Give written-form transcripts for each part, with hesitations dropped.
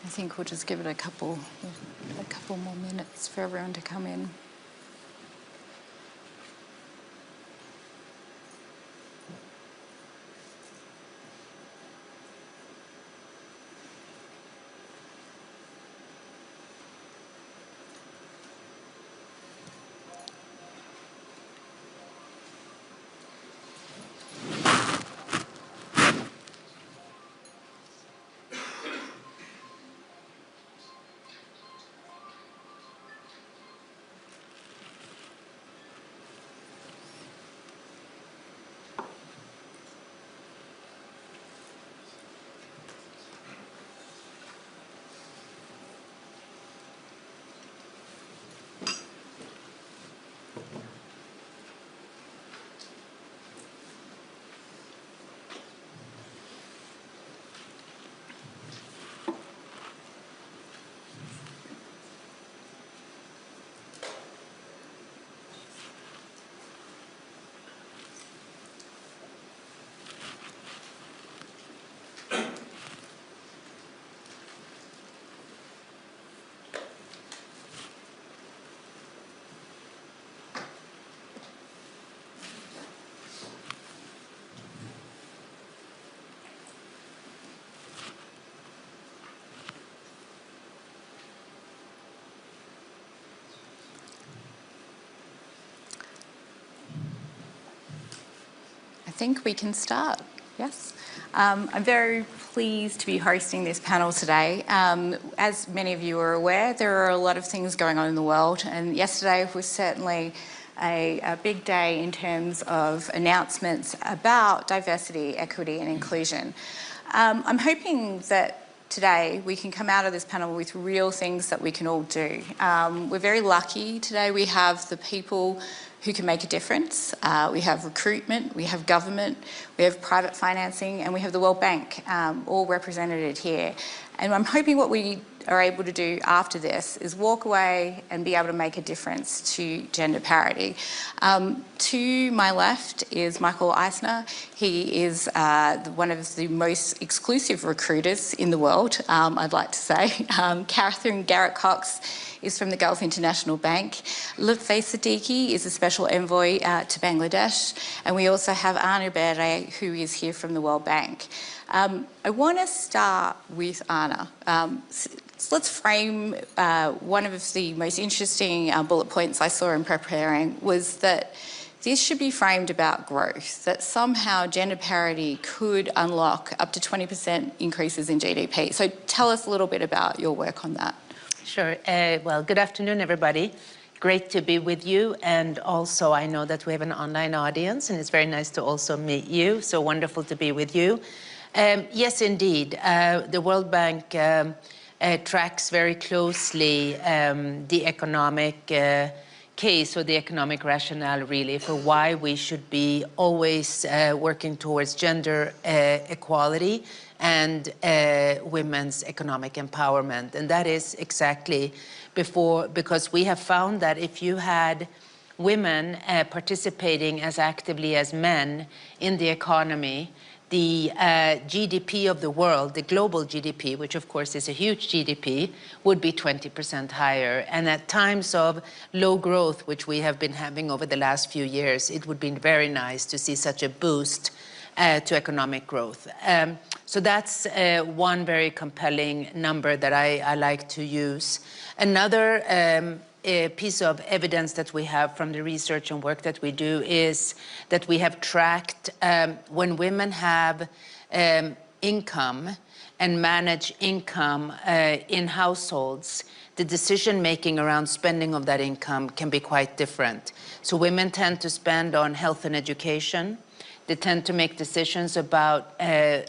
think we'll just give it a couple more minutes for everyone to come in. I think we can start, yes. I'm very pleased to be hosting this panel today. As many of you are aware, there are a lot of things going on in the world, and yesterday was certainly a big day in terms of announcements about diversity, equity and inclusion. I'm hoping that today we can come out of this panel with real things that we can all do. We're very lucky today. We have the people who can make a difference. We have recruitment, we have government, we have private financing, and we have the World Bank all represented here. And I'm hoping what we are able to do after this is walk away and be able to make a difference to gender parity. To my left is Michael Eisner. He is one of the most exclusive recruiters in the world, I'd like to say. Catherine Garrett-Cox is from the Gulf International Bank. Lutfi Siddiqui is a special envoy to Bangladesh. And we also have Anna Bere, who is here from the World Bank. I want to start with Anna. So let's frame one of the most interesting bullet points I saw in preparing was that this should be framed about growth, that somehow gender parity could unlock up to 20% increases in GDP. So tell us a little bit about your work on that. Sure. Well, good afternoon, everybody. Great to be with you. And also, I know that we have an online audience, and it's very nice to also meet you. So wonderful to be with you. Yes, indeed. The World Bank tracks very closely the economic case or the economic rationale, really, for why we should be always working towards gender equality and women's economic empowerment. And that is exactly because we have found that if you had women participating as actively as men in the economy, the GDP of the world, the global GDP, which of course is a huge GDP, would be 20% higher. And at times of low growth, which we have been having over the last few years, it would be very nice to see such a boost to economic growth. So that's one very compelling number that I like to use. Another a piece of evidence that we have from the research and work that we do is that we have tracked when women have income and manage income in households, the decision-making around spending of that income can be quite different. So women tend to spend on health and education. They tend to make decisions about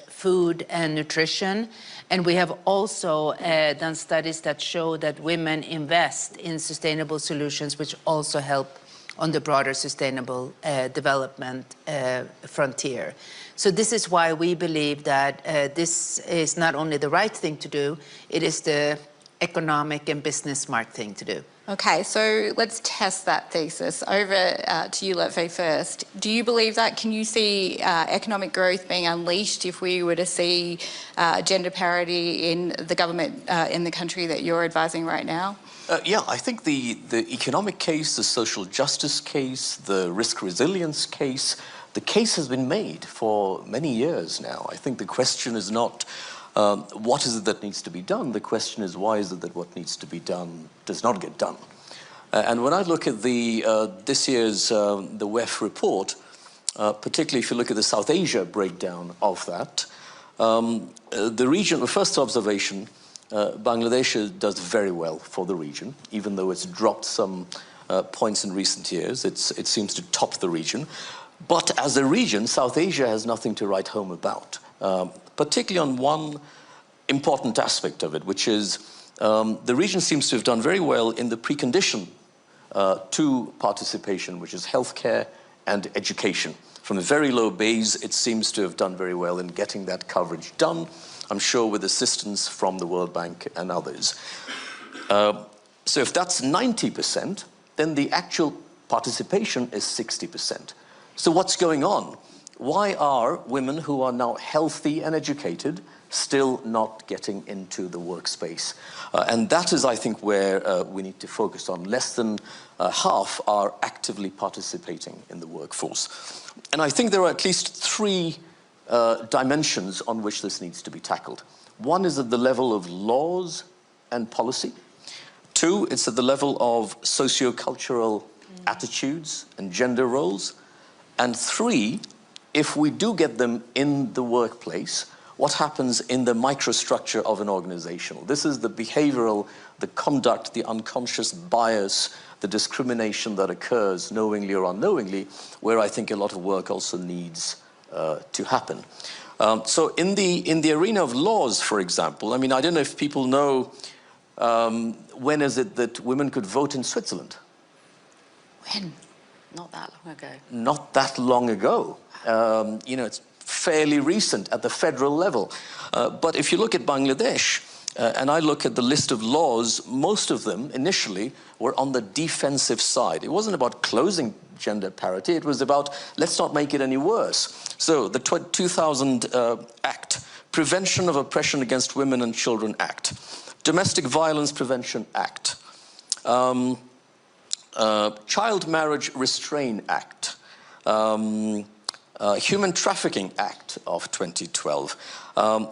food and nutrition. And we have also done studies that show that women invest in sustainable solutions, which also help on the broader sustainable development frontier. So this is why we believe that this is not only the right thing to do, it is the economic and business smart thing to do. Okay, so let's test that thesis. Over to you, Lotve, first. Do you believe that? Can you see economic growth being unleashed if we were to see gender parity in the government in the country that you're advising right now? Yeah, I think the economic case, the social justice case, the risk resilience case, the case has been made for many years now. I think the question is not what is it that needs to be done? The question is why is it that what needs to be done does not get done? And when I look at this year's the WEF report, particularly if you look at the South Asia breakdown of that, the region, the first observation, Bangladesh does very well for the region, even though it's dropped some points in recent years. It seems to top the region. But as a region, South Asia has nothing to write home about, particularly on one important aspect of it, which is the region seems to have done very well in the precondition to participation, which is healthcare and education. From a very low base, it seems to have done very well in getting that coverage done, I'm sure with assistance from the World Bank and others. So if that's 90%, then the actual participation is 60%. So what's going on? Why are women who are now healthy and educated still not getting into the workspace? And that is, I think, where we need to focus on. Less than half are actively participating in the workforce. And I think there are at least three dimensions on which this needs to be tackled. One is at the level of laws and policy. Two, it's at the level of socio-cultural attitudes and gender roles. And three, if we do get them in the workplace, what happens in the microstructure of an organization? This is the behavioral, the conduct, the unconscious bias, the discrimination that occurs knowingly or unknowingly, where I think a lot of work also needs to happen. So in the arena of laws, for example, I mean, I don't know if people know when is it that women could vote in Switzerland? When? Not that long ago. Not that long ago. You know, it's fairly recent at the federal level. But if you look at Bangladesh, and I look at the list of laws, most of them initially were on the defensive side. It wasn't about closing gender parity, it was about let's not make it any worse. So the 2000 Act, Prevention of Oppression Against Women and Children Act, Domestic Violence Prevention Act, Child Marriage Restraint Act, Human Trafficking Act of 2012,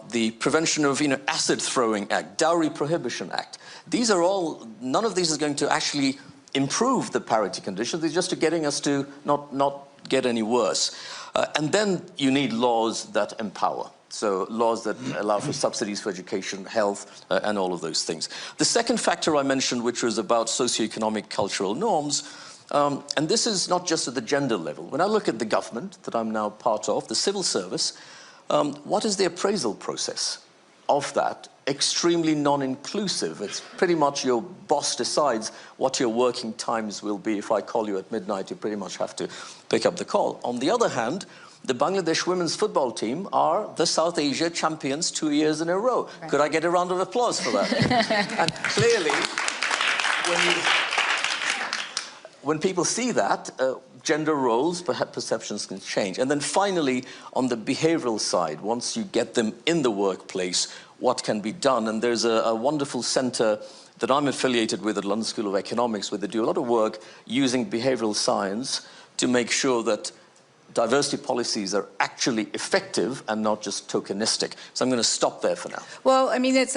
the Prevention of Acid Throwing Act, Dowry Prohibition Act. These are all, none of these is going to actually improve the parity conditions. They're just getting us to not get any worse. And then you need laws that empower. So laws that allow for subsidies for education, health, and all of those things. The second factor I mentioned, which was about socioeconomic cultural norms, and this is not just at the gender level. When I look at the government that I'm now part of, the civil service, what is the appraisal process of that? Extremely non-inclusive. It's pretty much your boss decides what your working times will be. If I call you at midnight, you pretty much have to pick up the call. On the other hand, the Bangladesh women's football team are the South Asia champions 2 years in a row. Right. Could I get a round of applause for that? And clearly, when people see that, gender roles, perhaps perceptions can change. And then finally, on the behavioral side, once you get them in the workplace, what can be done? And there's a wonderful center that I'm affiliated with at London School of Economics, where they do a lot of work using behavioral science to make sure that diversity policies are actually effective and not just tokenistic. So I'm going to stop there for now. Well, I mean, it's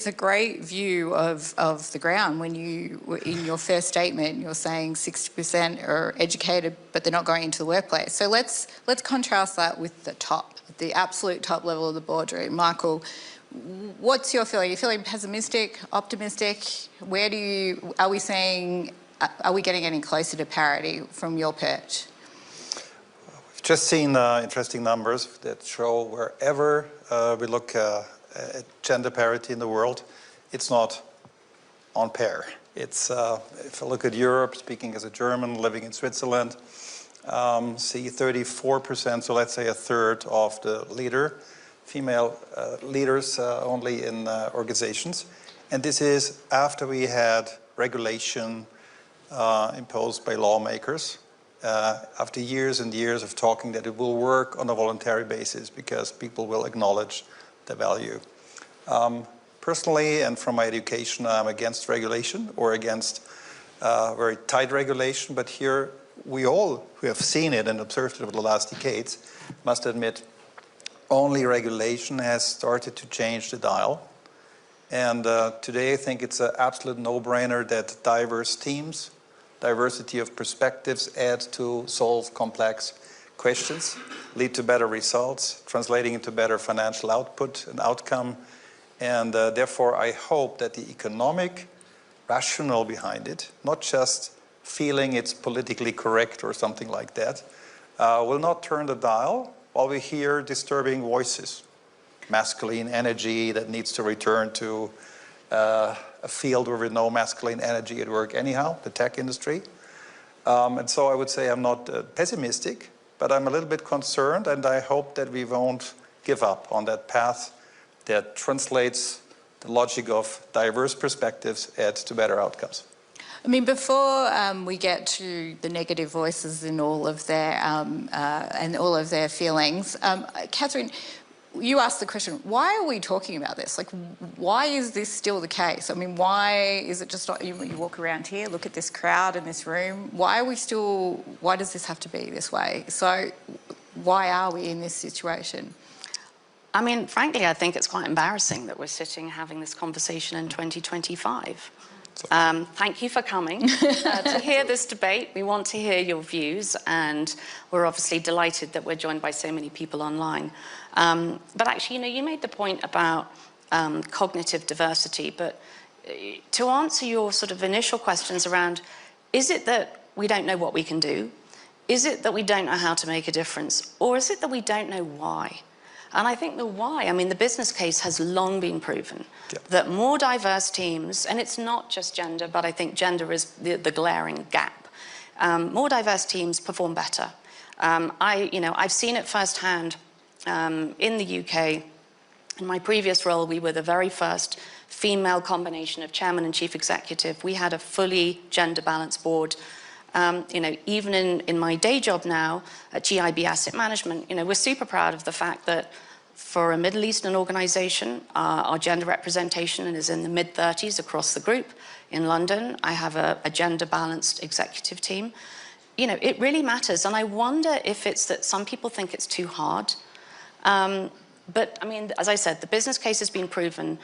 a great view of the ground when you, in your first statement, you're saying 60% are educated, but they're not going into the workplace. So let's contrast that with the top, the absolute top level of the boardroom. Michael, what's your feeling? Are you feeling pessimistic, optimistic? Are we getting any closer to parity from your perch? Just seen interesting numbers that show wherever we look at gender parity in the world, it's not on par. It's, if I look at Europe, speaking as a German living in Switzerland, see 34%, so let's say a third of the female leaders only in organizations. And this is after we had regulation imposed by lawmakers after years and years of talking that it will work on a voluntary basis because people will acknowledge the value. Personally, and from my education, I'm against regulation or against very tight regulation, but here we all who have seen it and observed it over the last decades must admit only regulation has started to change the dial. And today I think it's an absolute no-brainer that diverse teams, diversity of perspectives add to solve complex questions, lead to better results, translating into better financial output and outcome. And therefore I hope that the economic rationale behind it, not just feeling it's politically correct or something like that, will not turn the dial while we hear disturbing voices. Masculine energy that needs to return to a field where we know masculine energy at work anyhow, the tech industry. And so I would say I'm not pessimistic, but I'm a little bit concerned, and I hope that we won't give up on that path that translates the logic of diverse perspectives to better outcomes. I mean, before we get to the negative voices in all of their and all of their feelings, Catherine, you asked the question, why are we talking about this? Like, why is this still the case? I mean, why is it just not, you walk around here, look at this crowd in this room, why does this have to be this way? So why are we in this situation? I mean, frankly, I think it's quite embarrassing that we're sitting having this conversation in 2025. Thank you for coming to hear this debate. We want to hear your views, and we're obviously delighted that we're joined by so many people online. But actually, you know, you made the point about cognitive diversity, but to answer your sort of initial questions around, is it that we don't know what we can do? Is it that we don't know how to make a difference? Or is it that we don't know why? And I think the why, I mean, the business case has long been proven that more diverse teams, and it's not just gender, but I think gender is the glaring gap. More diverse teams perform better. I've seen it firsthand in the UK. In my previous role, we were the very first female combination of chairman and chief executive. We had a fully gender balanced board. Even in my day job now at GIB Asset Management, we're super proud of the fact that for a Middle Eastern organization, our gender representation is in the mid-30s across the group. In London, I have a gender-balanced executive team. It really matters, and I wonder if it's that some people think it's too hard. But, I mean, as I said, the business case has been proven.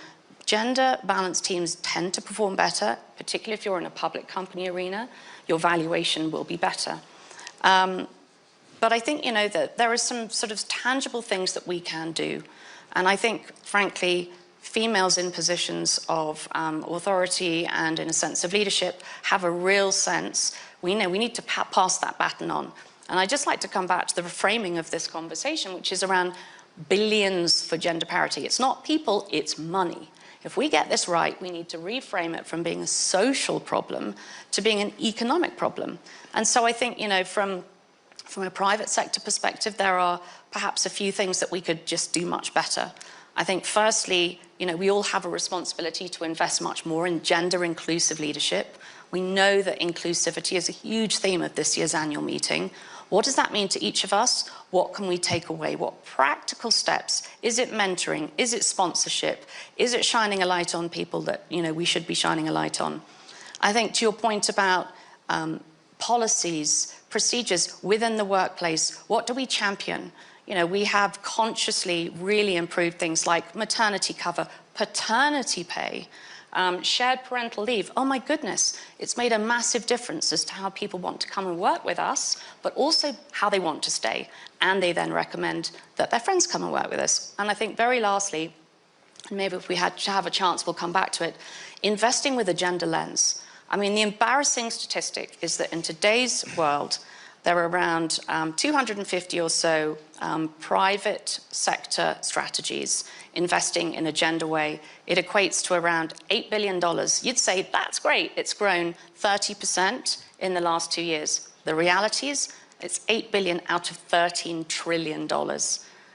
Gender-balanced teams tend to perform better, particularly if you're in a public company arena. Your valuation will be better. But I think, that there are some sort of tangible things that we can do. And I think, frankly, females in positions of authority and in a sense of leadership have a real sense. We know we need to pass that baton on. And I'd just like to come back to the reframing of this conversation, which is around billions for gender parity. It's not people, it's money. If we get this right, we need to reframe it from being a social problem to being an economic problem. And so I think, from a private sector perspective, there are perhaps a few things that we could just do much better. I think firstly, we all have a responsibility to invest much more in gender-inclusive leadership. We know that inclusivity is a huge theme of this year's annual meeting. What does that mean to each of us? What can we take away? What practical steps? Is it mentoring? Is it sponsorship? Is it shining a light on people that, we should be shining a light on? I think to your point about policies, procedures within the workplace, what do we champion? We have consciously really improved things like maternity cover, paternity pay, shared parental leave. Oh my goodness, it's made a massive difference as to how people want to come and work with us, but also how they want to stay. And they then recommend that their friends come and work with us. And I think very lastly, and maybe if we had to have a chance, we'll come back to it, investing with a gender lens. I mean, the embarrassing statistic is that in today's world, there are around 250 or so private sector strategies investing in a gender way. It equates to around $8 billion. You'd say, that's great. It's grown 30% in the last 2 years. The reality is, it's $8 billion out of $13 trillion.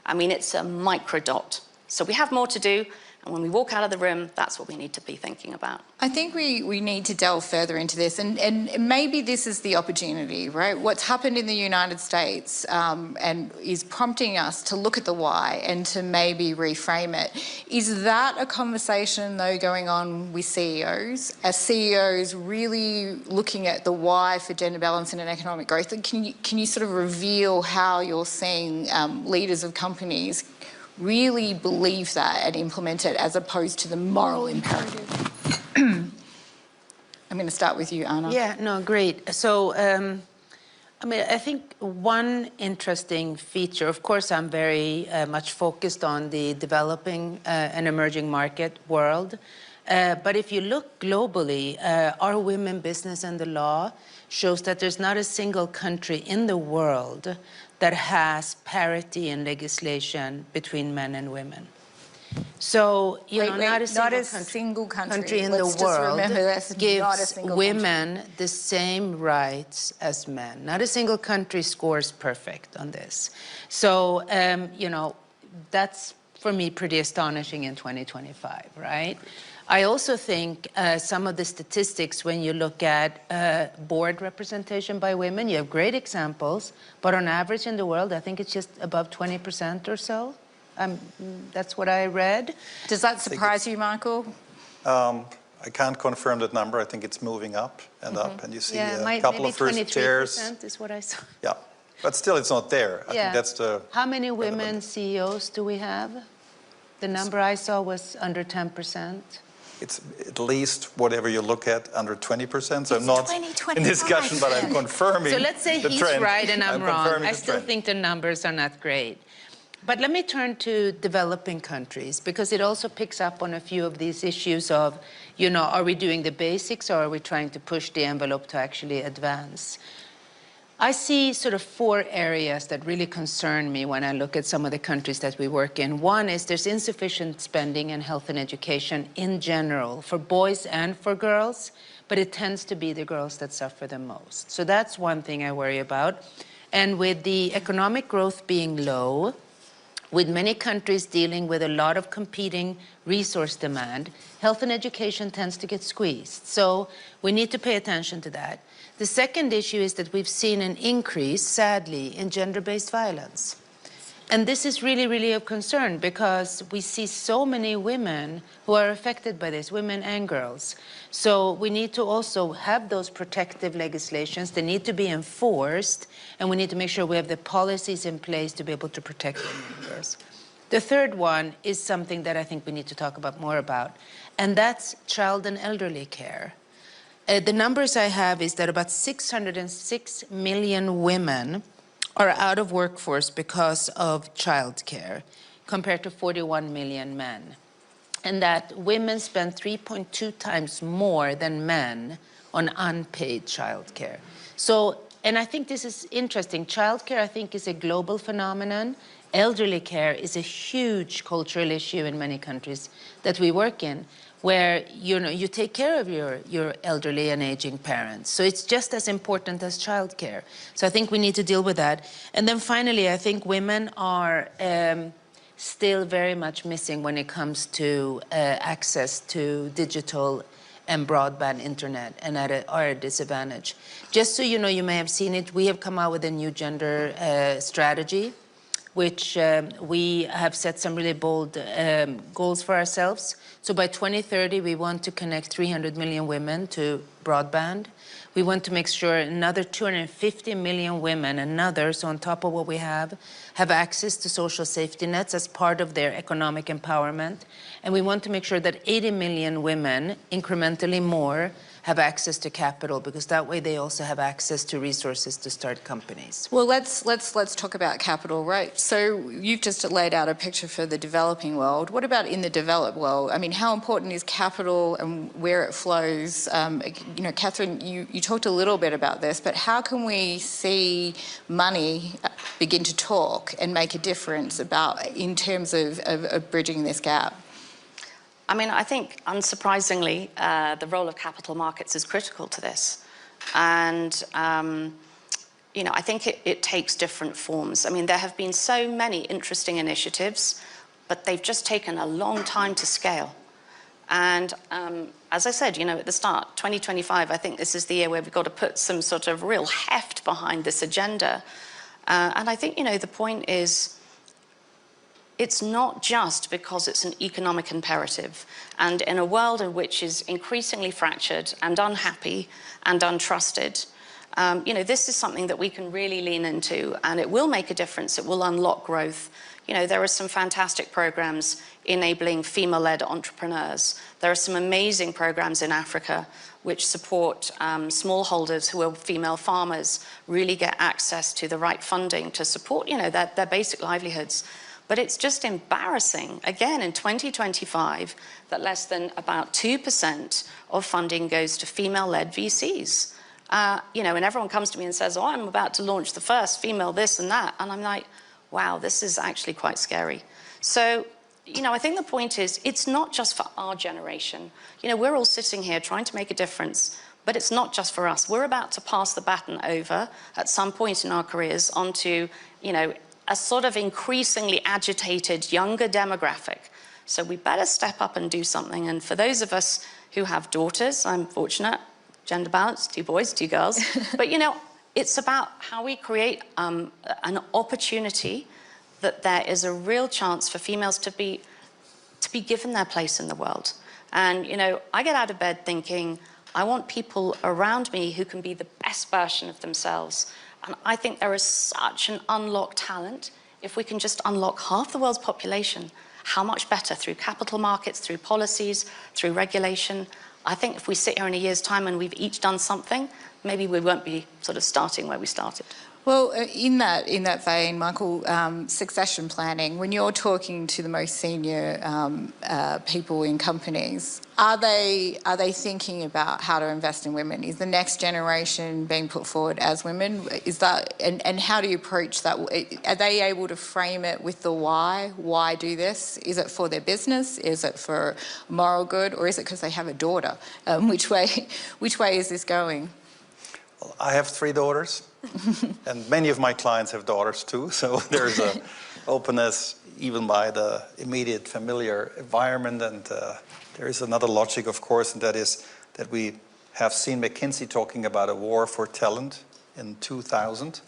I mean, it's a microdot. So we have more to do, And when we walk out of the room, that's what we need to be thinking about. I think we need to delve further into this, and maybe this is the opportunity, right? What's happened in the United States and is prompting us to look at the why and to maybe reframe it. Is that a conversation, though, going on with CEOs? Are CEOs really looking at the why for gender balance and economic growth? Can you sort of reveal how you're seeing leaders of companies really believe that and implement it as opposed to the moral imperative? I'm going to start with you, Anna. Yeah, no, great. So, I mean, I think one interesting feature, of course, I'm very much focused on the developing and emerging market world. But if you look globally, our Women, Business and the Law shows that there's not a single country in the world that has parity in legislation between men and women. So, you know, not a single country in the world gives women the same rights as men. Not a single country scores perfect on this. So, you know, that's, for me, pretty astonishing in 2025, right? I also think some of the statistics, when you look at board representation by women, you have great examples, but on average in the world, I think it's just above 20% or so. That's what I read. Does that surprise you, Michael? I can't confirm that number. I think it's moving up and up, and you see a couple of first chairs. Maybe 23% is what I saw. Yeah, but still it's not there. I think that's the... How many women CEOs do we have? The number I saw was under 10%. It's at least, whatever you look at, under 20%. So I'm not in discussion, but I'm confirming. So let's say he's trend. right and I'm wrong. I still trend. think the numbers are not great. But let me turn to developing countries, because it also picks up on a few of these issues of, you know, are we doing the basics or are we trying to push the envelope to actually advance? I see sort of 4 areas that really concern me when I look at some of the countries that we work in. One is there's insufficient spending in health and education in general for boys and for girls, but it tends to be the girls that suffer the most. So that's one thing I worry about. And with the economic growth being low, with many countries dealing with a lot of competing resource demand, health and education tends to get squeezed. So we need to pay attention to that. The second issue is that we've seen an increase, sadly, in gender-based violence. And this is really, really of concern because we see so many women who are affected by this, women and girls. So we need to also have those protective legislations. They need to be enforced, and we need to make sure we have the policies in place to be able to protect women and girls. The third one is something that I think we need to talk more about, and that's child and elderly care. The numbers I have is that about 606 million women are out of workforce because of childcare, compared to 41 million men. And that women spend 3.2 times more than men on unpaid childcare. So, and I think this is interesting. Childcare, I think, is a global phenomenon. Elderly care is a huge cultural issue in many countries that we work in, where you take care of your elderly and aging parents. So it's just as important as childcare. So I think we need to deal with that. And then finally, I think women are still very much missing when it comes to access to digital and broadband internet, and are at a disadvantage. Just so you know, you may have seen it, we have come out with a new gender strategy, which we have set some really bold goals for ourselves. So by 2030, we want to connect 300 million women to broadband. We want to make sure another 250 million women, so on top of what we have access to social safety nets as part of their economic empowerment. And we want to make sure that 80 million women, incrementally more, have access to capital, because that way they also have access to resources to start companies. Well, let's talk about capital, right? So you've just laid out a picture for the developing world. What about in the developed world? I mean, how important is capital and where it flows? You know, Catherine, you talked a little bit about this, but how can we see money begin to talk and make a difference in terms of bridging this gap? I mean, I think, unsurprisingly, the role of capital markets is critical to this. And, you know, I think it takes different forms. I mean, there have been so many interesting initiatives but they've just taken a long time to scale. And as I said, at the start, 2025, I think this is the year where we've got to put some sort of real heft behind this agenda. And I think, the point is, it's not just because it's an economic imperative. And in a world in which is increasingly fractured and unhappy and untrusted, this is something that we can really lean into, and it will make a difference. It will unlock growth. There are some fantastic programs enabling female-led entrepreneurs. There are some amazing programs in Africa which support smallholders who are female farmers really get access to the right funding to support, their basic livelihoods. But it's just embarrassing, again, in 2025, that less than about 2% of funding goes to female-led VCs. And everyone comes to me and says, I'm about to launch the first female this and that. And I'm like, wow, this is actually quite scary. So, I think the point is, it's not just for our generation. We're all sitting here trying to make a difference, but it's not just for us. We're about to pass the baton over at some point in our careers onto, a sort of increasingly agitated younger demographic. So we better step up and do something. And for those of us who have daughters, I'm fortunate, gender balance, 2 boys, 2 girls. But, it's about how we create an opportunity that there is a real chance for females to be given their place in the world. And, I get out of bed thinking, I want people around me who can be the best version of themselves. And I think there is such an unlocked talent. If we can just unlock half the world's population, how much better through capital markets, through policies, through regulation. I think if we sit here in a year's time and we've each done something, maybe we won't be sort of starting where we started. Well, in that vein, Michael, succession planning, when you're talking to the most senior people in companies, are they thinking about how to invest in women? Is the next generation being put forward as women? Is that, and how do you approach that? Are they able to frame it with the why? Why do this? Is it for their business? Is it for moral good? Or is it because they have a daughter? Which way is this going? Well, I have 3 daughters, and many of my clients have daughters too, so there's an openness even by the immediate familiar environment, and there is another logic, of course, and that is that we have seen McKinsey talking about a war for talent in 2000.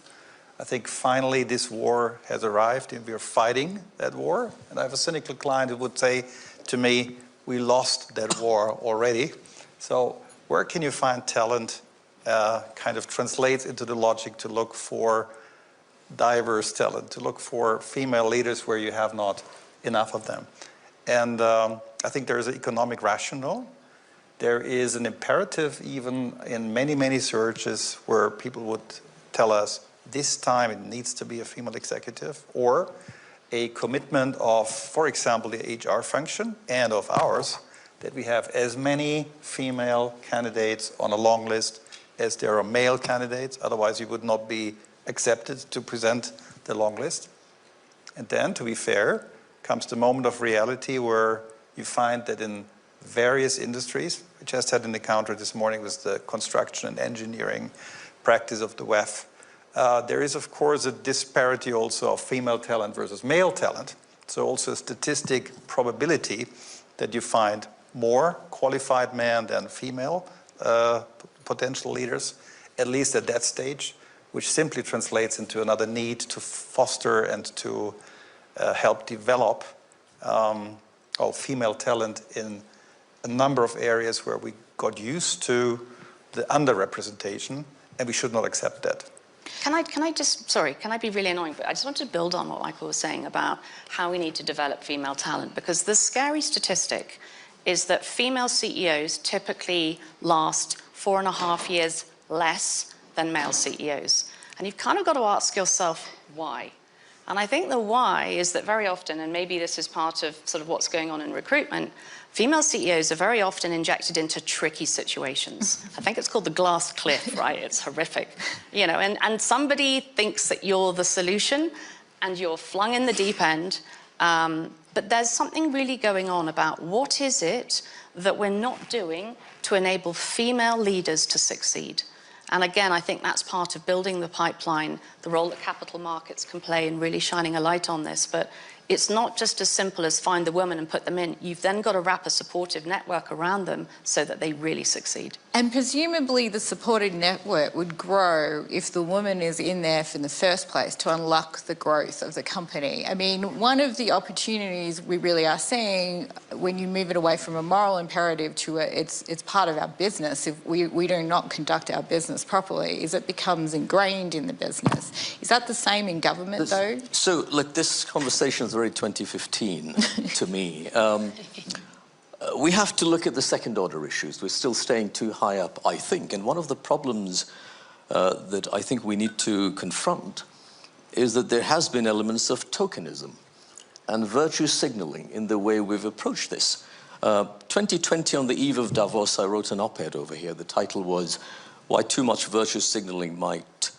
I think finally this war has arrived and we're fighting that war, and I have a cynical client who would say to me, we lost that war already. So where can you find talent? Kind of translates into the logic to look for diverse talent, to look for female leaders where you have not enough of them. And I think there is an economic rationale. There is an imperative even in many, many searches where people would tell us this time it needs to be a female executive, or a commitment of, for example, the HR function and of ours, that we have as many female candidates on a long list as there are male candidates, otherwise you would not be accepted to present the long list. And then, to be fair, comes the moment of reality where you find that in various industries, we just had an encounter this morning with the construction and engineering practice of the WEF, there is of course a disparity also of female talent versus male talent. So also a statistic probability that you find more qualified men than female potential leaders, at least at that stage, which simply translates into another need to foster and to help develop female talent in a number of areas where we got used to the underrepresentation, and we should not accept that. Can I be really annoying, but I just wanted to build on what Michael was saying about how we need to develop female talent, because the scary statistic is that female CEOs typically last 4.5 years less than male CEOs. And you've kind of got to ask yourself, why? And I think the why is that very often, and maybe this is part of sort of what's going on in recruitment, female CEOs are very often injected into tricky situations. I think it's called the glass cliff, right? It's horrific. And somebody thinks that you're the solution and you're flung in the deep end. But there's something really going on about what is it that we're not doing to enable female leaders to succeed. And again, I think that's part of building the pipeline, the role that capital markets can play in really shining a light on this. But it's not just as simple as find the women and put them in. You've then got to wrap a supportive network around them so that they really succeed. And presumably the supported network would grow if the woman is in there in the first place to unlock the growth of the company. I mean, one of the opportunities we really are seeing when you move it away from a moral imperative to it's part of our business, if we do not conduct our business properly, is it becomes ingrained in the business. Is that the same in government though? So look, this conversation is very 2015 to me. We have to look at the second order issues. We're still staying too high up, I think. And one of the problems that I think we need to confront is that there has been elements of tokenism and virtue signaling in the way we've approached this. 2020, on the eve of Davos, I wrote an op-ed over here. The title was, "Why Too Much Virtue Signaling Might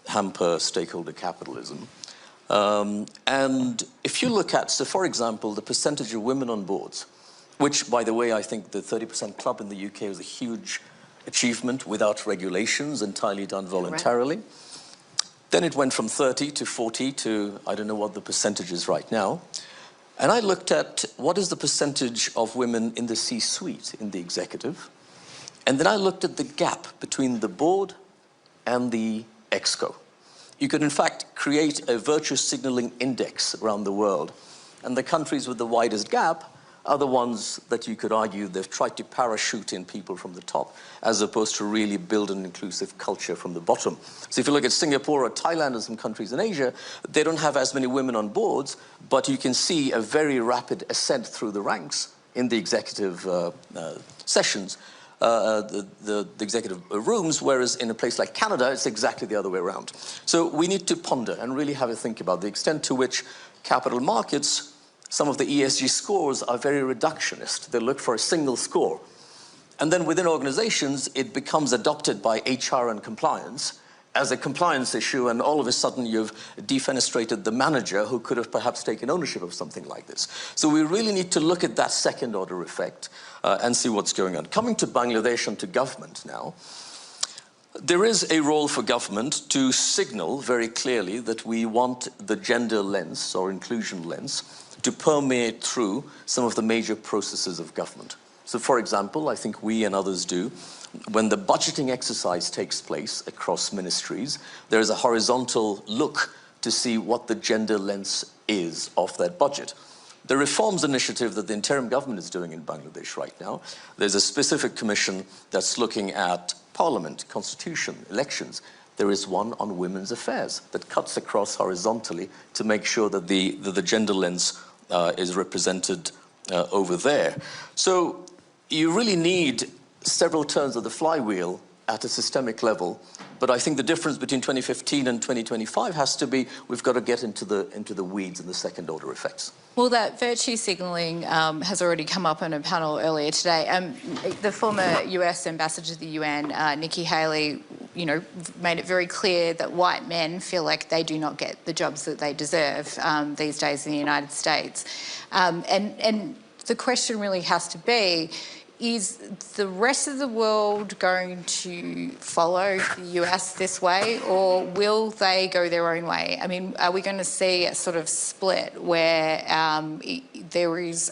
Hamper Stakeholder Capitalism." And if you look at, so for example, the percentage of women on boards, which, by the way, I think the 30% club in the UK was a huge achievement without regulations, entirely done voluntarily. Right. Then it went from 30 to 40 to, I don't know what the percentage is right now. And I looked at what is the percentage of women in the C-suite, in the executive. And then I looked at the gap between the board and the exco. You could, in fact, create a virtue signaling index around the world. And the countries with the widest gap are the ones that you could argue they've tried to parachute in people from the top, as opposed to really build an inclusive culture from the bottom. So if you look at Singapore or Thailand and some countries in Asia, they don't have as many women on boards, but you can see a very rapid ascent through the ranks in the executive sessions, the executive rooms, whereas in a place like Canada, it's exactly the other way around. So we need to ponder and really have a think about the extent to which capital markets, some of the ESG scores are very reductionist. They look for a single score. And then within organizations, it becomes adopted by HR and compliance as a compliance issue, and all of a sudden you've defenestrated the manager who could have perhaps taken ownership of something like this. So we really need to look at that second order effect and see what's going on. Coming to Bangladesh and to government now, there is a role for government to signal very clearly that we want the gender lens or inclusion lens to permeate through some of the major processes of government. So for example, I think we and others do, when the budgeting exercise takes place across ministries, there is a horizontal look to see what the gender lens is of that budget. The reforms initiative that the interim government is doing in Bangladesh right now, there's a specific commission that's looking at parliament, constitution, elections. There is one on women's affairs that cuts across horizontally to make sure that the gender lens is represented over there. So you really need several turns of the flywheel at a systemic level. But I think the difference between 2015 and 2025 has to be we've got to get into the weeds and the second order effects. Well, that virtue signalling has already come up in a panel earlier today. The former US ambassador to the UN, Nikki Haley, made it very clear that white men feel like they do not get the jobs that they deserve these days in the United States. And the question really has to be, is the rest of the world going to follow the US this way, or will they go their own way? I mean, are we going to see a sort of split where there is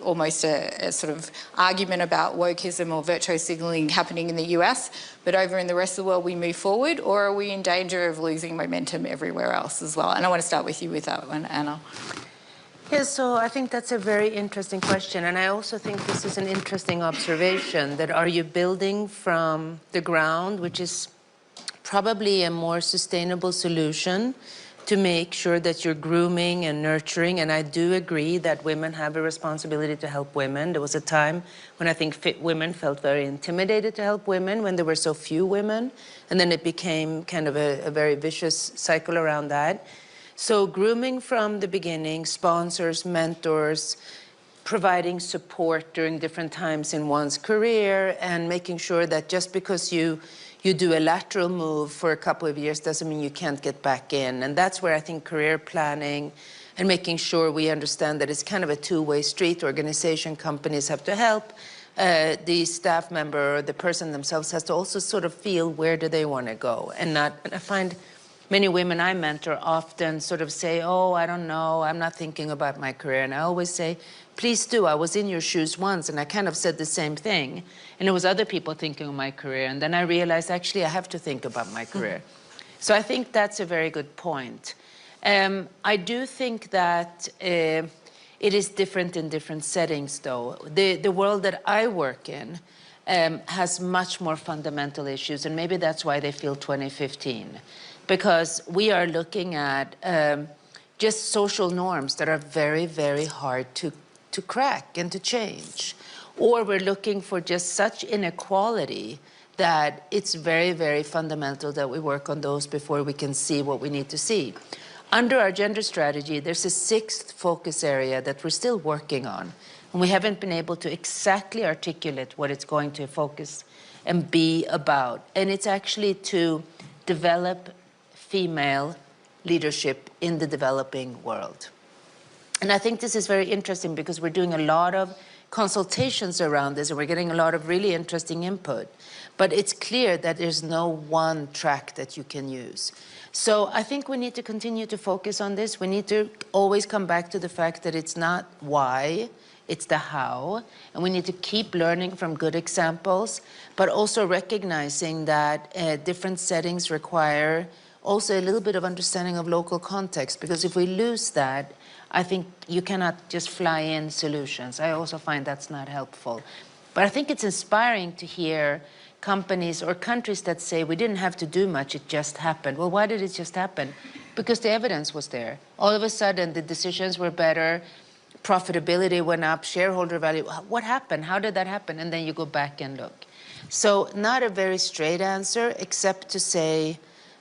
almost a sort of argument about wokeism or virtue signalling happening in the US, but over in the rest of the world we move forward, or are we in danger of losing momentum everywhere else as well? And I want to start with you with that one, Anna. Yes, so I think that's a very interesting question, and I also think this is an interesting observation, that are you building from the ground, which is probably a more sustainable solution to make sure that you're grooming and nurturing, and I do agree that women have a responsibility to help women. There was a time when I think women felt very intimidated to help women when there were so few women, and then it became kind of a very vicious cycle around that. So grooming from the beginning, sponsors, mentors, providing support during different times in one's career, and making sure that just because you do a lateral move for a couple of years doesn't mean you can't get back in. And that's where I think career planning and making sure we understand that it's kind of a two-way street. Organization, companies have to help. The staff member or the person themselves has to also sort of feel where do they want to go. And I find many women I mentor often sort of say, oh, I don't know, I'm not thinking about my career. And I always say, please do. I was in your shoes once, and I kind of said the same thing. And it was other people thinking of my career. And then I realized, actually, I have to think about my career. So I think that's a very good point. I do think that it is different in different settings, though. The world that I work in has much more fundamental issues, and maybe that's why they feel 2015. Because we are looking at just social norms that are very, very hard to crack and to change. Or we're looking for just such inequality that it's very, very fundamental that we work on those before we can see what we need to see. Under our gender strategy, there's a 6th focus area that we're still working on. And we haven't been able to exactly articulate what it's going to focus and be about. And it's actually to develop female leadership in the developing world. And I think this is very interesting because we're doing a lot of consultations around this and we're getting a lot of really interesting input. But it's clear that there's no one track that you can use. So I think we need to continue to focus on this. We need to always come back to the fact that it's not why, it's the how. And we need to keep learning from good examples, but also recognizing that different settings require also a little bit of understanding of local context, because if we lose that, I think you cannot just fly in solutions. I also find that's not helpful. But I think it's inspiring to hear companies or countries that say we didn't have to do much, it just happened. Well, why did it just happen? Because the evidence was there. All of a sudden, the decisions were better, profitability went up, shareholder value. What happened? How did that happen? And then you go back and look. So not a very straight answer, except to say,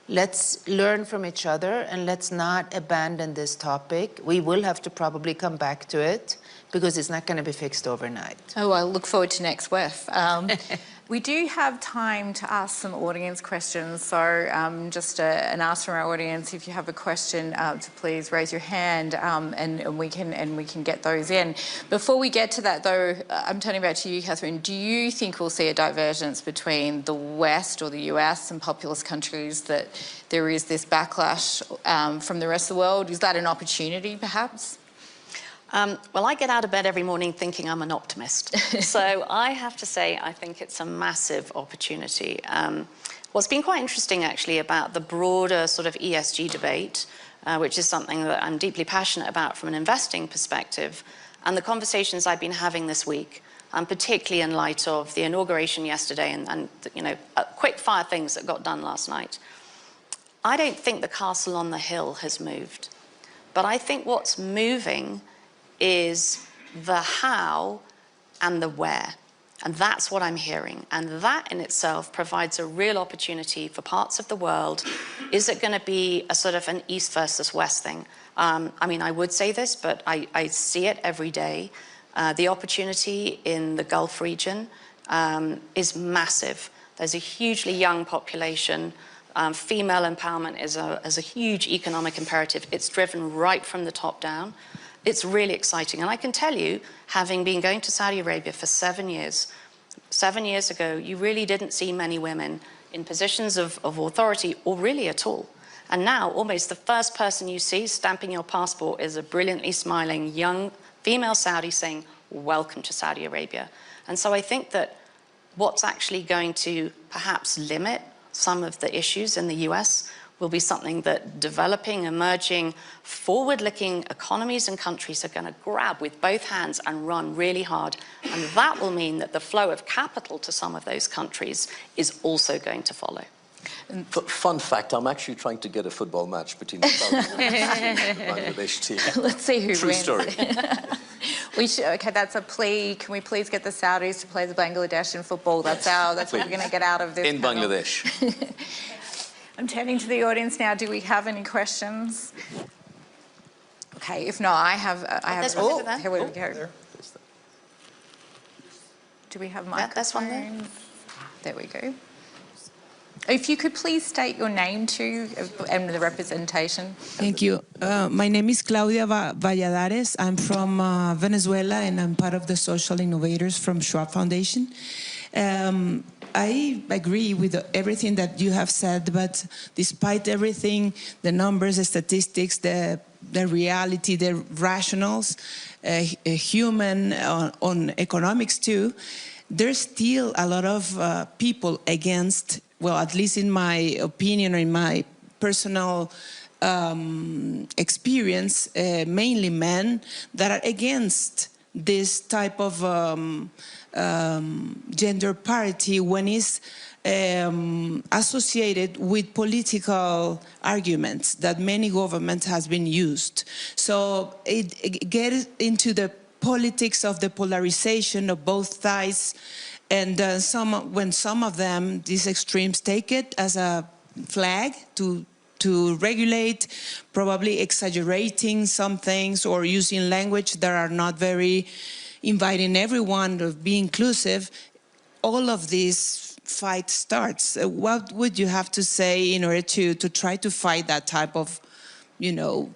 let's learn from each other and let's not abandon this topic. We will have to probably come back to it because it's not going to be fixed overnight. Oh, I look forward to next WEF. We do have time to ask some audience questions, so just an ask from our audience, if you have a question, to please raise your hand, and we can get those in. Before we get to that, though, I'm turning back to you, Catherine. Do you think we'll see a divergence between the West or the US and populous countries, that there is this backlash from the rest of the world? Is that an opportunity, perhaps? Well, I get out of bed every morning thinking I'm an optimist. So I have to say, I think it's a massive opportunity. What's been quite interesting, actually, about the broader sort of ESG debate, which is something that I'm deeply passionate about from an investing perspective, and the conversations I've been having this week, particularly in light of the inauguration yesterday and you know, quick fire things that got done last night. I don't think the castle on the hill has moved, but I think what's moving is the how and the where. And that's what I'm hearing. And that in itself provides a real opportunity for parts of the world. Is it going to be a sort of an East versus West thing? I mean, I would say this, but I see it every day. The opportunity in the Gulf region is massive. There's a hugely young population. Female empowerment is a huge economic imperative. It's driven right from the top down. It's really exciting. And I can tell you, having been going to Saudi Arabia for 7 years ago, you really didn't see many women in positions of authority, or really at all. And now, almost the first person you see stamping your passport is a brilliantly smiling young female Saudi saying, welcome to Saudi Arabia. And so I think that what's actually going to perhaps limit some of the issues in the US will be something that developing, emerging, forward-looking economies and countries are going to grab with both hands and run really hard. And that will mean that the flow of capital to some of those countries is also going to follow. Fun fact, I'm actually trying to get a football match between the Saudi and Bangladesh team. Let's see who True wins. story. Okay, that's a plea. Can we please get the Saudis to play the Bangladesh in football? That's what we're going to get out of this in panel. Bangladesh. I'm turning to the audience now. Do we have any questions? Okay, if not, I have. Here we go. Do we have microphones? That's one there. There we go. If you could please state your name too and the representation. Thank you. My name is Claudia Valladares. I'm from Venezuela and I'm part of the social innovators from Schwab Foundation. I agree with everything that you have said, but despite everything, the numbers, the statistics, the reality, the rationals, human on economics too, there's still a lot of people against, well, at least in my opinion or in my personal experience, mainly men that are against this type of gender parity when it's associated with political arguments that many governments has been used. So it gets into the politics of the polarization of both sides, and when some of them, these extremes, take it as a flag to regulate, probably exaggerating some things or using language that are not very inviting everyone to be inclusive, all of this fight starts. What would you have to say in order to try to fight that type of,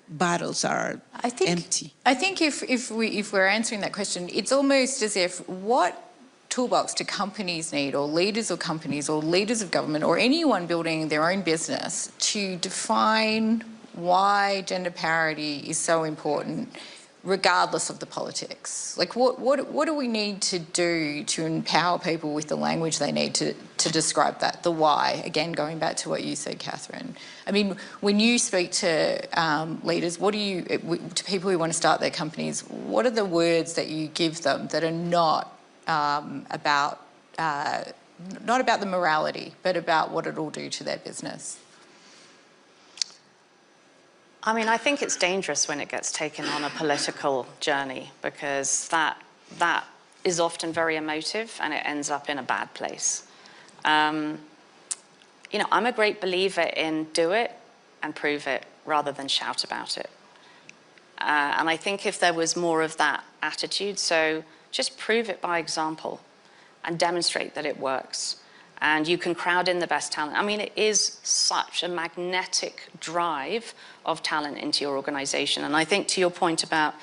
battles are empty? I think if we're answering that question, it's almost as if what toolbox do companies need, or leaders of companies, or leaders of government, or anyone building their own business to define why gender parity is so important, regardless of the politics? Like, what do we need to do to empower people with the language they need to describe that, the why? Again, going back to what you said, Catherine. I mean, when you speak to leaders, to people who want to start their companies, what are the words that you give them that are not about the morality, but about what it'll do to their business? I mean, I think it's dangerous when it gets taken on a political journey, because that is often very emotive and it ends up in a bad place. I'm a great believer in do it and prove it rather than shout about it. And I think if there was more of that attitude, so just prove it by example and demonstrate that it works. And you can crowd in the best talent. I mean, it is such a magnetic drive of talent into your organization. And I think to your point about,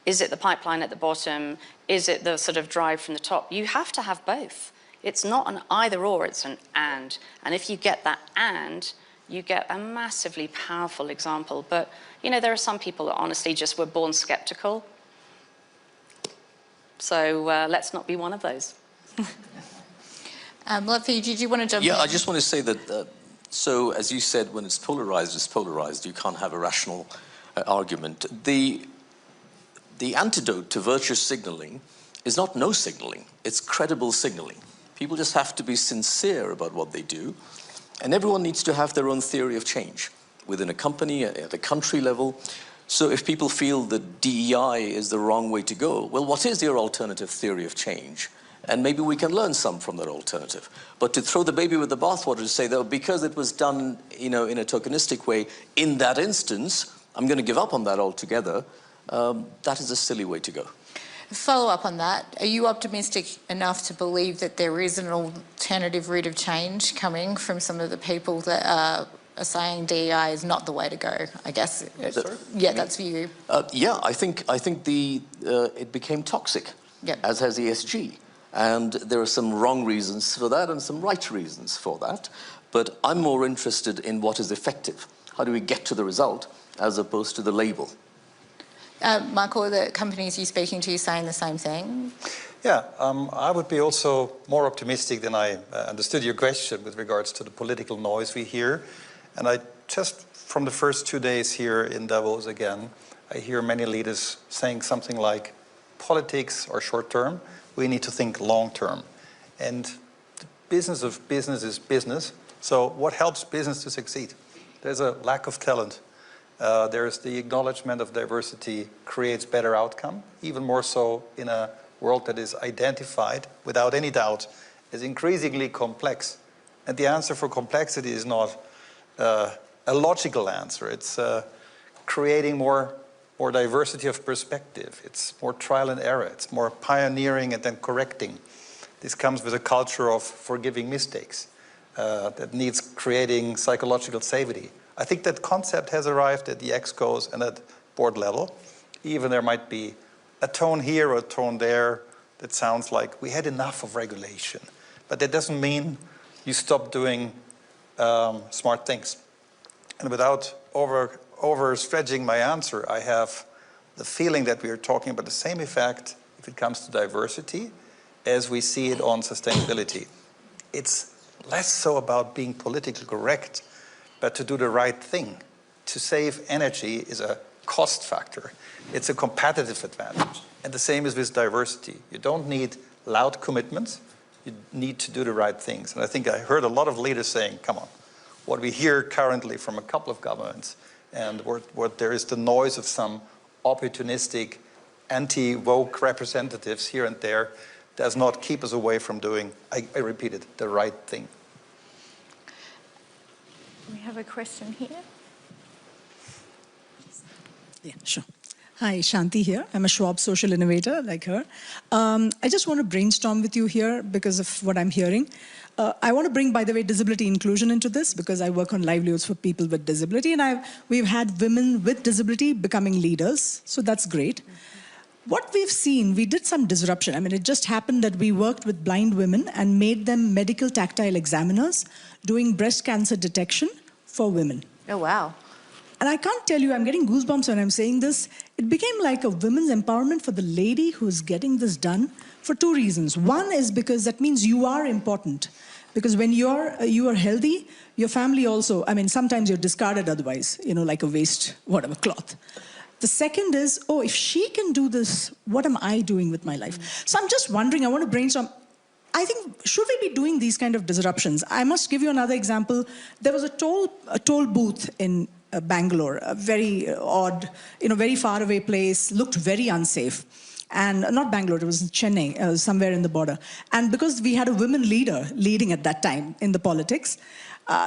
is it the pipeline at the bottom? Is it the sort of drive from the top? You have to have both. It's not an either or, it's an and. And if you get that and, you get a massively powerful example. But, there are some people that honestly just were born skeptical. So let's not be one of those. Lotfi, did you want to jump in? Yeah, I just want to say that, so as you said, when it's polarized. You can't have a rational argument. The antidote to virtue signaling is not no signaling, it's credible signaling. People just have to be sincere about what they do, and everyone needs to have their own theory of change within a company, at a country level. So if people feel that DEI is the wrong way to go, well, what is your alternative theory of change? And maybe we can learn some from that alternative. But to throw the baby with the bathwater, to say, though, because it was done, in a tokenistic way, in that instance, I'm going to give up on that altogether, that is a silly way to go. Follow up on that. Are you optimistic enough to believe that there is an alternative route of change coming from some of the people that are saying DEI is not the way to go? I guess. That's for you. Yeah, I think it became toxic, as has ESG. And there are some wrong reasons for that and some right reasons for that. But I'm more interested in what is effective. How do we get to the result as opposed to the label? Michael, the companies you're speaking to saying the same thing? Yeah, I would be also more optimistic than I understood your question with regards to the political noise we hear. And I just, from the first 2 days here in Davos again, I hear many leaders saying something like, politics are short-term, we need to think long-term. And the business of business is business. So what helps business to succeed? There's a lack of talent. There's the acknowledgement of diversity creates better outcome, even more so in a world that is identified, without any doubt, as increasingly complex. And the answer for complexity is not a logical answer. It's creating more diversity of perspective. It's more trial and error. It's more pioneering and then correcting. This comes with a culture of forgiving mistakes that needs creating psychological safety. I think that concept has arrived at the ExCos and at board level. Even there might be a tone here or a tone there that sounds like we had enough of regulation. But that doesn't mean you stop doing smart things. And without overstretching my answer, I have the feeling that we are talking about the same effect if it comes to diversity as we see it on sustainability. It's less so about being politically correct, but to do the right thing. To save energy is a cost factor. It's a competitive advantage. And the same is with diversity. You don't need loud commitments. You need to do the right things. And I think I heard a lot of leaders saying, come on, what we hear currently from a couple of governments and what there is the noise of some opportunistic anti-woke representatives here and there does not keep us away from doing, I repeat it, the right thing. We have a question here. Yeah, sure. Hi, Shanti here. I'm a Schwab social innovator like her. I just want to brainstorm with you here because of what I'm hearing. I want to bring, by the way, disability inclusion into this because I work on livelihoods for people with disability, and we've had women with disability becoming leaders, so that's great. What we've seen, we did some disruption. I mean, it just happened that we worked with blind women and made them medical tactile examiners doing breast cancer detection for women. Oh, wow. And I can't tell you, I'm getting goosebumps when I'm saying this. It became like a women's empowerment for the lady who's getting this done for two reasons. One is because that means you are important. Because when you are healthy, your family also, I mean, sometimes you're discarded otherwise, you know, like a waste, whatever, cloth. The second is, oh, if she can do this, what am I doing with my life? So I'm just wondering, I want to brainstorm. I think, should we be doing these kind of disruptions? I must give you another example. There was a toll booth in Bangalore, a very odd, you know, very far away place, looked very unsafe. And not Bangalore, it was Chennai, somewhere in the border. And because we had a women leader leading at that time in the politics,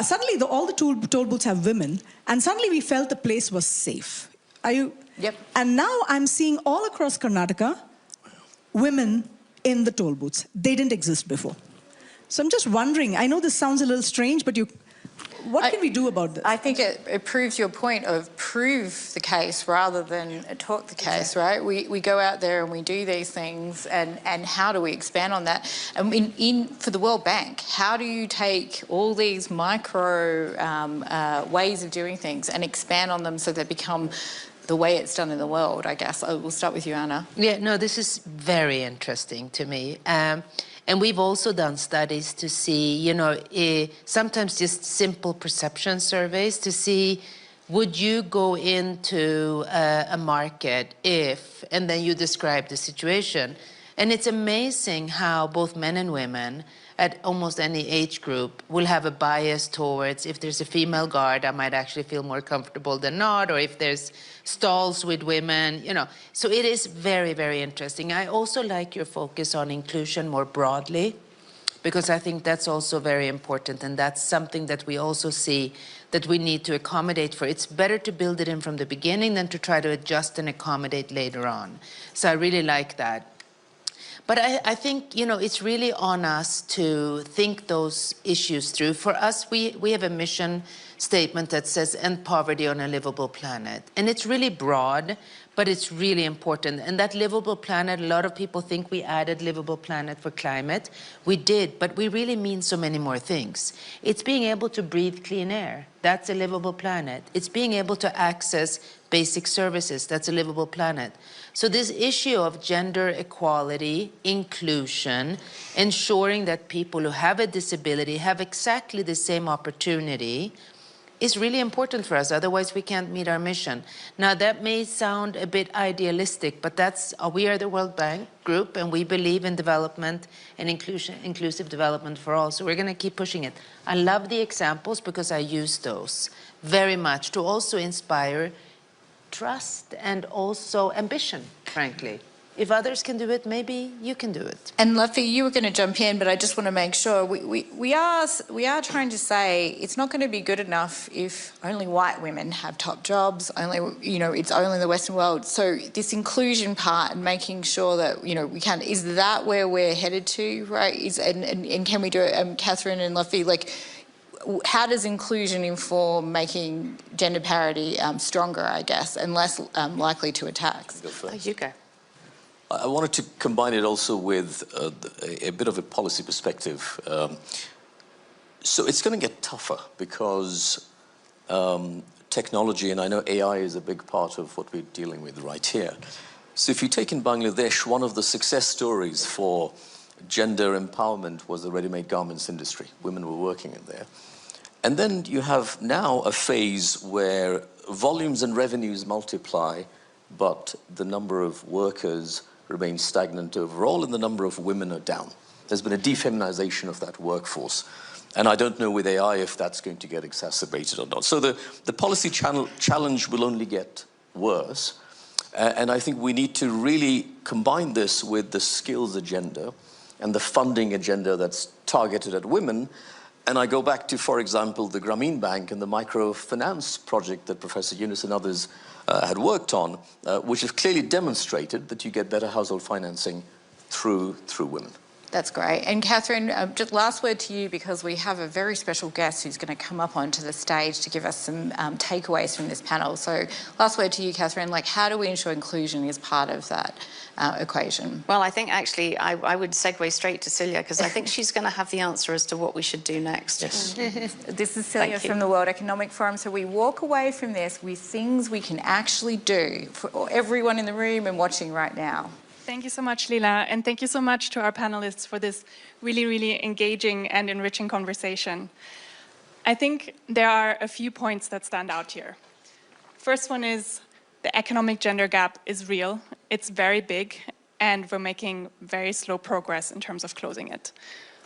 suddenly all the toll booths have women, and suddenly we felt the place was safe. Are you? Yep. And now I'm seeing all across Karnataka, women in the toll booths. They didn't exist before. So I'm just wondering, I know this sounds a little strange, but what can we do about this? I think it proves your point of prove the case rather than talk the case, right? We go out there and we do these things, and how do we expand on that? And for the World Bank, how do you take all these micro ways of doing things and expand on them so they become the way it's done in the world, I guess? We'll start with you, Anna. Yeah, no, this is very interesting to me. And we've also done studies to see, you know, sometimes just simple perception surveys to see, would you go into a market if, and then you describe the situation. And it's amazing how both men and women at almost any age group will have a bias towards, if there's a female guard, I might actually feel more comfortable than not, or if there's stalls with women, you know. So it is very, very interesting. I also like your focus on inclusion more broadly, because I think that's also very important, and that's something that we also see that we need to accommodate for. It's better to build it in from the beginning than to try to adjust and accommodate later on. So I really like that. But I think, you know, it's really on us to think those issues through. For us, we have a mission statement that says end poverty on a livable planet. And it's really broad, but it's really important. And that livable planet, a lot of people think we added livable planet for climate. We did, but we really mean so many more things. It's being able to breathe clean air. That's a livable planet. It's being able to access basic services. That's a livable planet. So this issue of gender equality, inclusion, ensuring that people who have a disability have exactly the same opportunity is really important for us. Otherwise, we can't meet our mission. Now, that may sound a bit idealistic, but that's we are the World Bank Group, and we believe in development and inclusive development for all. So we're going to keep pushing it. I love the examples because I use those very much to also inspire trust and also ambition, frankly. If others can do it, maybe you can do it. And Luffy, you were going to jump in, but I just want to make sure we are trying to say it's not going to be good enough if only white women have top jobs. Only, you know, it's only the Western world. So this inclusion part and making sure that, you know, we can, is that where we're headed to, right? And can we do it, Catherine and Luffy, like, how does inclusion inform making gender parity stronger, I guess, and less likely to attacks? Oh, you go. I wanted to combine it also with a bit of a policy perspective. So it's going to get tougher because technology, and I know AI is a big part of what we're dealing with right here. So if you take in Bangladesh, one of the success stories for gender empowerment was the ready-made garments industry. Women were working in there. And then you have now a phase where volumes and revenues multiply, but the number of workers remains stagnant overall and the number of women are down. There's been a defeminization of that workforce. And I don't know with AI if that's going to get exacerbated or not. So the policy challenge will only get worse. And I think we need to really combine this with the skills agenda and the funding agenda that's targeted at women. And I go back to, for example, the Grameen Bank and the microfinance project that Professor Yunus and others had worked on, which have clearly demonstrated that you get better household financing through women. That's great. And Catherine, just last word to you, because we have a very special guest who's going to come up onto the stage to give us some takeaways from this panel. So last word to you, Catherine, like how do we ensure inclusion is part of that equation? Well, I think actually I would segue straight to Celia because I think she's going to have the answer as to what we should do next. Yes. This is Celia from the World Economic Forum. So we walk away from this with things we can actually do for everyone in the room and watching right now. Thank you so much, Leela, and thank you so much to our panelists for this really, really engaging and enriching conversation. I think there are a few points that stand out here. First one is the economic gender gap is real, it's very big, and we're making very slow progress in terms of closing it.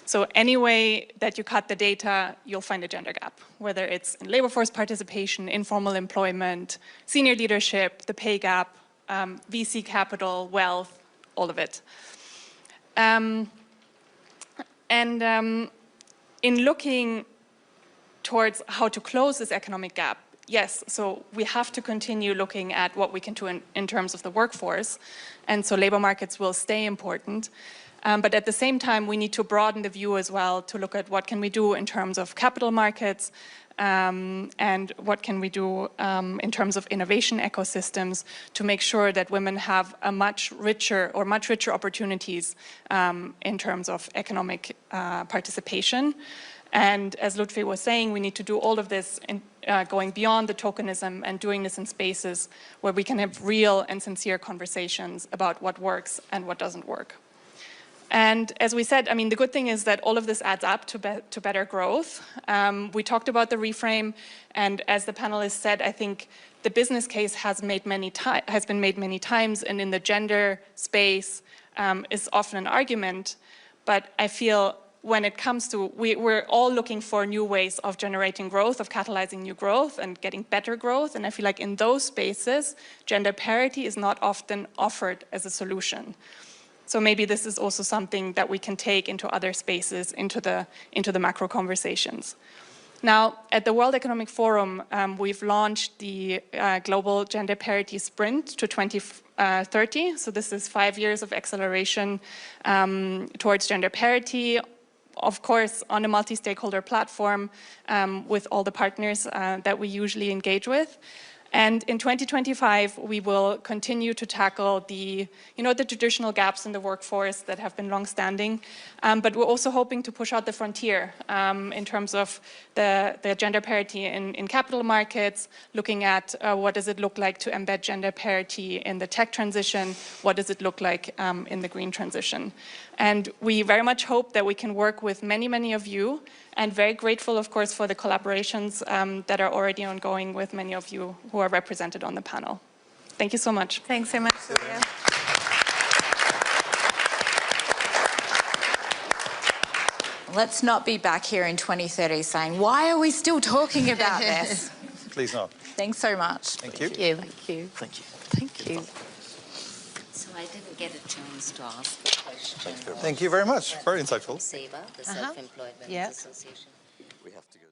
So any way that you cut the data, you'll find a gender gap, whether it's in labor force participation, informal employment, senior leadership, the pay gap, VC capital, wealth, all of it. In looking towards how to close this economic gap, yes, so we have to continue looking at what we can do in terms of the workforce, and so labor markets will stay important. But at the same time, we need to broaden the view as well to look at what can we do in terms of capital markets, and what can we do in terms of innovation ecosystems to make sure that women have a much richer opportunities in terms of economic participation. And as Lutfi was saying, we need to do all of this in, going beyond the tokenism and doing this in spaces where we can have real and sincere conversations about what works and what doesn't work. And as we said, I mean, the good thing is that all of this adds up to better growth. We talked about the reframe, and as the panelists said, I think the business case has been made many times, and in the gender space is often an argument. But I feel when it comes to, we're all looking for new ways of generating growth, of catalyzing new growth and getting better growth. And I feel like in those spaces, gender parity is not often offered as a solution. So maybe this is also something that we can take into other spaces, into the macro conversations. Now, at the World Economic Forum, we've launched the Global Gender Parity Sprint to 2030. So this is 5 years of acceleration towards gender parity, of course, on a multi-stakeholder platform with all the partners that we usually engage with. And in 2025, we will continue to tackle the traditional gaps in the workforce that have been long-standing, but we're also hoping to push out the frontier in terms of the gender parity in capital markets, looking at what does it look like to embed gender parity in the tech transition, what does it look like in the green transition. And we very much hope that we can work with many, many of you, and very grateful, of course, for the collaborations that are already ongoing with many of you who are represented on the panel. Thank you so much. Thanks so much, Celia. Let's not be back here in 2030 saying, why are we still talking about this? Please not. Thanks so much. Thank you. Thank you. Thank you. Thank you. So I didn't get a chance to ask a question. Thank you very much. Very insightful. SEBA, the Self-Employed Women's Association. We have to go.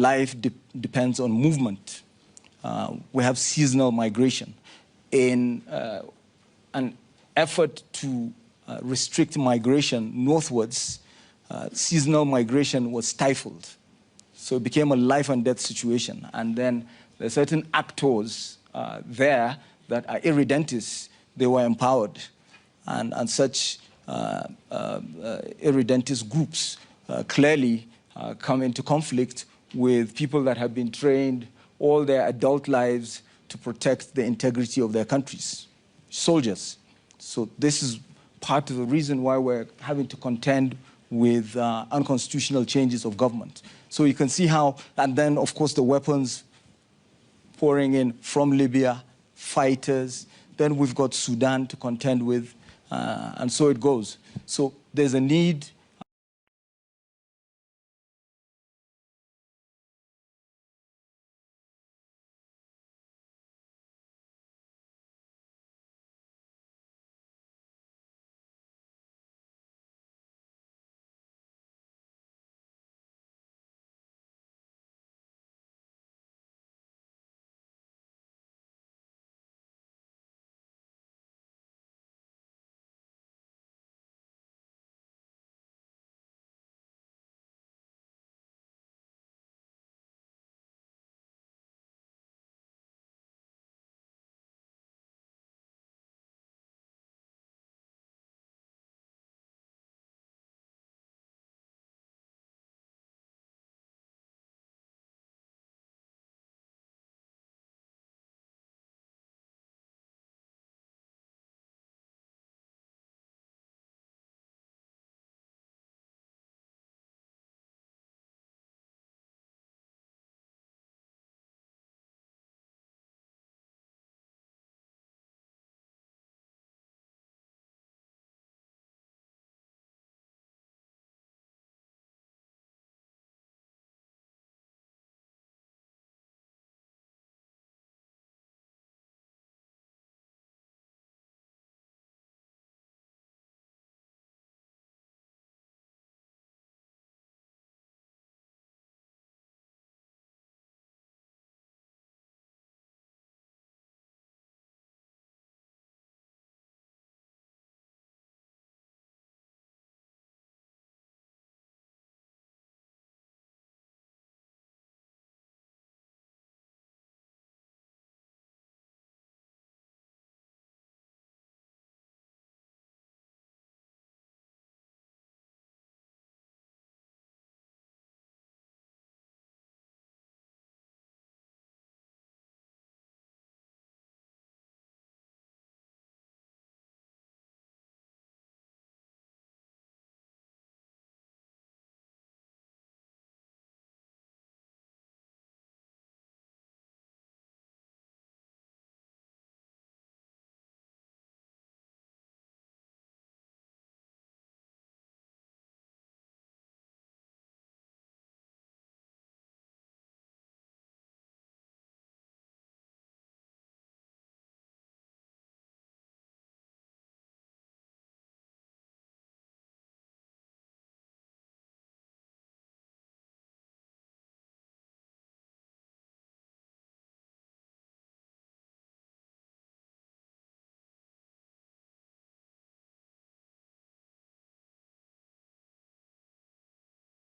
life depends on movement. We have seasonal migration. In an effort to restrict migration northwards, seasonal migration was stifled. So it became a life and death situation. And then there are certain actors there that are irredentists. They were empowered. And such irredentist groups clearly come into conflict with people that have been trained all their adult lives to protect the integrity of their countries, soldiers. So this is part of the reason why we're having to contend with unconstitutional changes of government. So you can see how, and then of course the weapons pouring in from Libya, fighters, then we've got Sudan to contend with, and so it goes. So there's a need